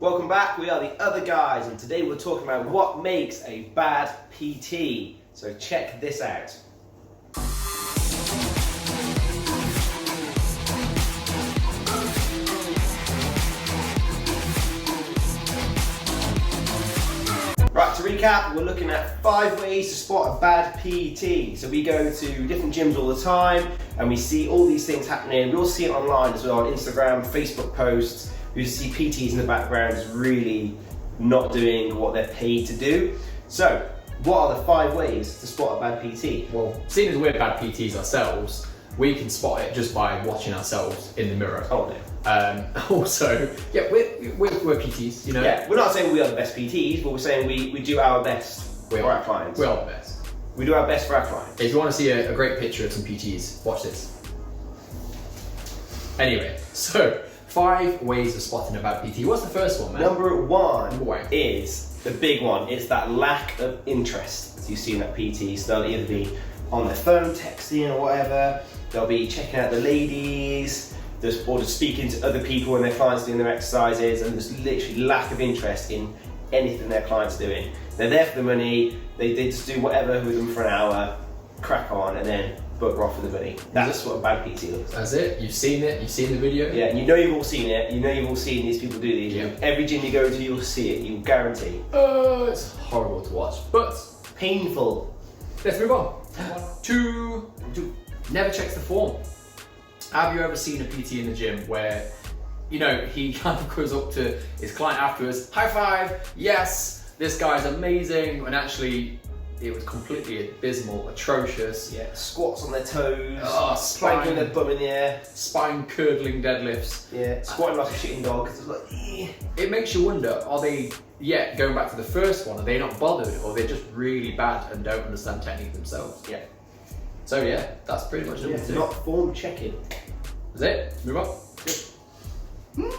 Welcome back, we are the other guys, and today we're talking about what makes a bad PT. So check this out. Right, to recap, we're looking at 5 ways to spot a bad PT. So we go to different gyms all the time and we see all these things happening. We all see it online as well, on Instagram, Facebook posts. You see PTs in the background is really not doing what they're paid to do. So, what are the 5 ways to spot a bad PT? Well, seeing as we're bad PTs ourselves, we can spot it just by watching ourselves in the mirror. Oh no. Also, yeah, we're PTs, you know. Yeah, we're not saying we are the best PTs, but we're saying we do our best for our clients. We are the best. We do our best for our clients. If you want to see a great picture of some PTs, watch this. Anyway, so 5 ways of spotting a bad PT. What's the first one, man? Number one is the big one. It's that lack of interest as you see in that PT. So they'll either be on their phone, texting or whatever. They'll be checking out the ladies, or just speaking to other people when their clients doing their exercises, and there's literally lack of interest in anything their clients doing. They're there for the money. They just do whatever with them for an hour, crack on, and then bugger off with the money. That's what a bad PT looks like. That's it. You've seen it. You've seen the video. Yeah, and you know you've all seen it. You know you've all seen these people do these. Yeah. Every gym you go to, you'll see it. You'll guarantee. It's horrible to watch, but Painful. let's move on. 2. Never checks the form. Have you ever seen a PT in the gym where, you know, he kind of goes up to his client afterwards, high five, yes, this guy's amazing, and actually it was completely abysmal, atrocious. Yeah, squats on their toes, spine, their bum in the air, spine curdling deadlifts. yeah, squatting like a shitting dog. It's like, It makes you wonder, are they, going back to the first one, are they not bothered, or they're just really bad and don't understand technique themselves? yeah. So yeah, that's pretty much number 2. Not form checking. Is it? Move on. Good.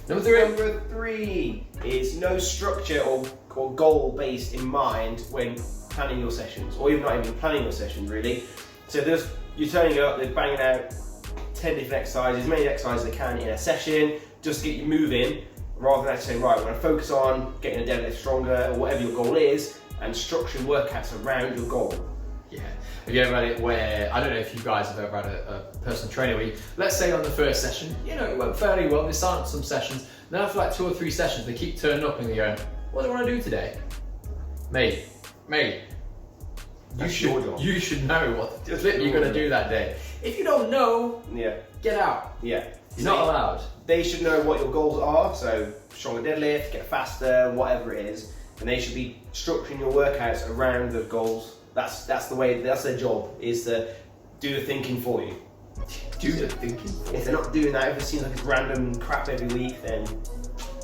Number 3 is no structure or goal based in mind when planning your sessions, or even not even planning your sessions really. So you're turning up, they're banging out 10 different exercises, as many exercises as they can in a session, just to get you moving, rather than actually saying, right, we're going to focus on getting a deadlift stronger, or whatever your goal is, and structuring workouts around your goal. Yeah. Have you ever had it where, I don't know if you guys have ever had a personal trainer where let's say on the first session, you know, it went fairly well, they start up some sessions, then after like 2 or 3 sessions, they keep turning up and they're going, what do I want to do today? Mate, you should know what flip you're going to do that day. If you don't know, get out. Yeah. You're not allowed. They should know what your goals are, so stronger deadlift, get faster, whatever it is, and they should be structuring your workouts around the goals. That's the way, that's their job, is to do the thinking for you. Do the thinking. If they're not doing that, if it seems like it's random crap every week, then...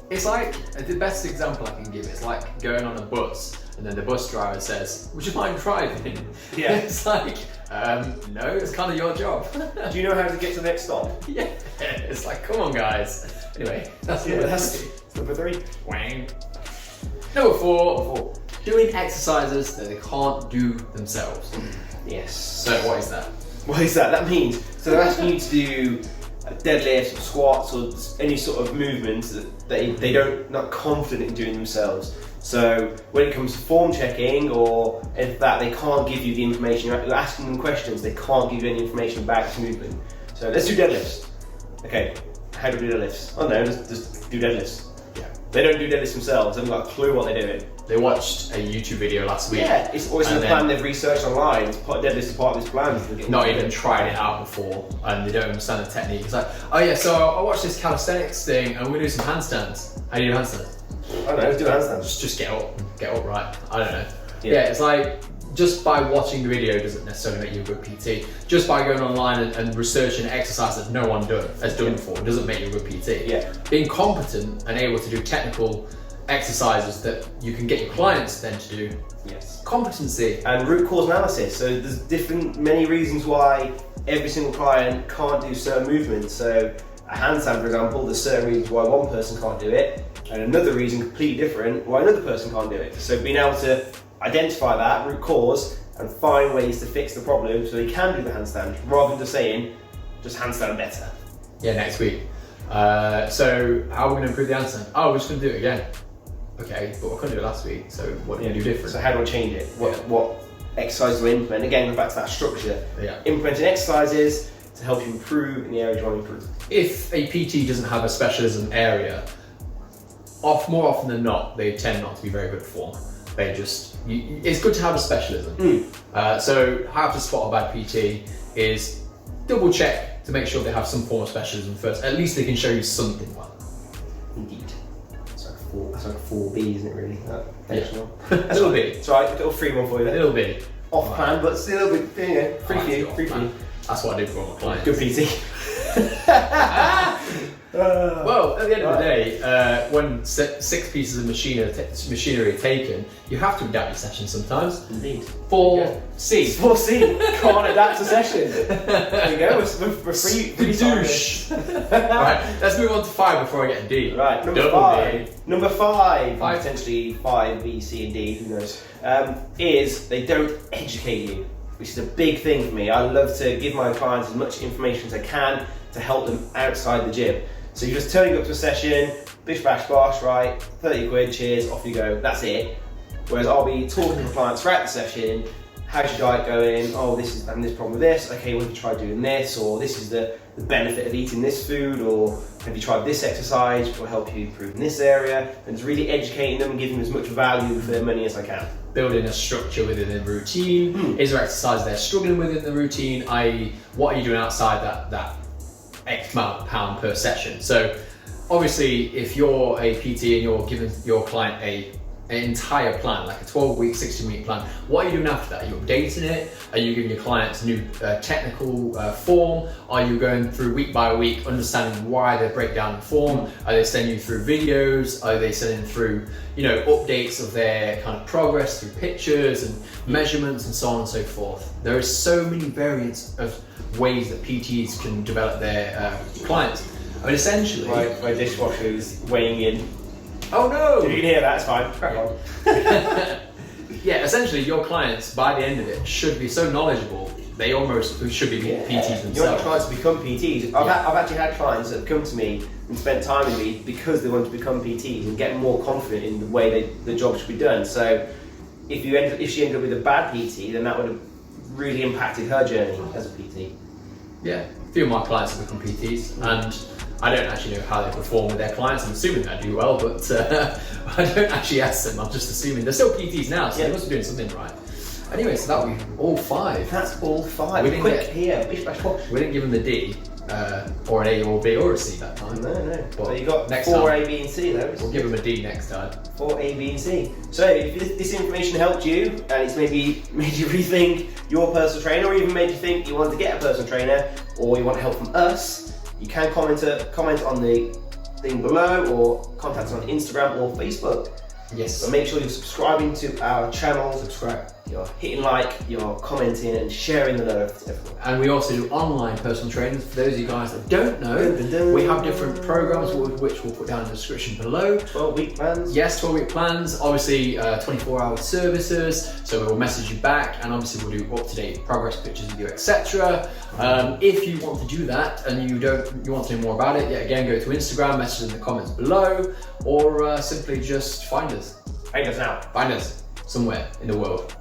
It's like, the best example I can give is like going on a bus and then the bus driver says, would you mind driving? Yeah. It's like, no, it's kind of your job. Do you know how to get to the next stop? Yeah. It's like, come on guys. Anyway, that's number 3. Wang. Number 4. Doing exercises that they can't do themselves. Yes. So what is that? What is that? That means, so they're asking you to do deadlifts or squats or any sort of movements that they don't, not confident in doing themselves. So when it comes to form checking or anything like that, they can't give you the information. You're asking them questions, they can't give you any information about this movement. So let's do deadlifts. Okay, how do we do deadlifts? Oh no, just do deadlifts. Yeah. They don't do deadlifts themselves, they haven't got a clue what they're doing. They watched a YouTube video last week. Yeah, it's always a plan they've researched online. It's deadlift is part of this plan. Not even tried it out before, and they don't understand the technique. It's like, oh yeah, so I watched this calisthenics thing, and we do some handstands. How do you do handstands? I don't know, let's do handstands. Just get up right. I don't know. Yeah, it's like, just by watching the video doesn't necessarily make you a good PT. Just by going online and researching an exercise that no one has done before doesn't make you a good PT. Yeah. Being competent and able to do technical exercises that you can get your clients then to do. Yes. Competency. And root cause analysis. So there's many reasons why every single client can't do certain movements. So a handstand, for example, there's certain reasons why one person can't do it, and another reason completely different why another person can't do it. So being able to identify that root cause and find ways to fix the problem so they can do the handstand, rather than just saying, just handstand better. Yeah, next week. So how are we going to improve the handstand? Oh, we're just going to do it again. Okay, but we couldn't do it last week, so what do we do different? So how do I change it? What exercises do I implement? Again, going back to that structure. Yeah. Implementing exercises to help you improve in the area you want to improve. If a PT doesn't have a specialism area, more often than not, they tend not to be very good at form. They just, it's good to have a specialism. So how to spot a bad PT is double check to make sure they have some form of specialism first. At least they can show you something well. Indeed. That's like 4B, isn't it really? A little bit. It's right, a little free one for you A then. little bit. Off plan, but still a little bit, yeah, free for you, free for you. That's what I do for all my clients. Good PT. Well, at the end of the day, when 6 pieces of machinery are taken, you have to adapt your session sometimes. Indeed. 4C. 4C. Can't adapt a session. There you go. We're free. Douche. Right. Let's move on to 5 before I get a D. Right. Number 5. Number 5. Potentially 5, B, C, and D. Who knows? Is they don't educate you, which is a big thing for me. I love to give my clients as much information as I can to help them outside the gym. So you're just turning up to a session, bish bash bosh, right, 30 quid, cheers, off you go, that's it. Whereas I'll be talking to clients throughout the session, how's your diet going? Oh, I'm having this problem with this, okay, well, have you tried doing this? Or this is the benefit of eating this food, or have you tried this exercise, which will help you improve in this area? And just really educating them and giving them as much value for their money as I can. Building a structure within the routine. Is there exercise they're struggling with in the routine? I.e., what are you doing outside that X amount of pound per session? So obviously if you're a PT and you're giving your client an entire plan, like a 12-week, 16-week plan, what are you doing after that? Are you updating it? Are you giving your clients new technical form? Are you going through week by week, understanding why they break down in form? Are they sending you through videos? Are they sending through, updates of their kind of progress through pictures and measurements and so on and so forth? There are so many variants of ways that PTs can develop their clients. I mean, essentially... My dishwasher is weighing in. Oh no! You can hear that, it's fine. Crack on. Yeah, essentially your clients, by the end of it, should be so knowledgeable, they almost should be PTs themselves. You want your clients to become PTs. I've actually had clients that have come to me and spent time with me because they want to become PTs and get more confident in the way the job should be done. So if she ended up with a bad PT, then that would have really impacted her journey as a PT. Yeah, a few of my clients have become PTs, and I don't actually know how they perform with their clients. I'm assuming they do well, but I don't actually ask them. I'm just assuming they're still PTs now, so they must be doing something right. Anyway, so that would be all 5. That's all 5. We didn't bish bash bosh. We didn't give them the D, or an A or B or a C that time. No. Well, so you got next 4 time, A, B, and C though. We'll give them a D next time. 4 A, B, and C. So if this information helped you and it's maybe made you rethink your personal trainer, or even made you think you want to get a personal trainer, or you want help from us, you can comment on the thing below, or contact us on Instagram or Facebook. Yes. So make sure you're subscribing to our channel, you're hitting like, you're commenting and sharing the love to everyone. And we also do online personal trainings. For those of you guys that don't know, we have different programs which we'll put down in the description below. 12-week plans. Yes, 12-week plans. Obviously, 24-hour services. So we'll message you back, and obviously we'll do up-to-date progress pictures with you, etc. If you want to do that and you want to know more about it, again, go to Instagram, message in the comments below, or simply just find us. Find us now. Find us somewhere in the world.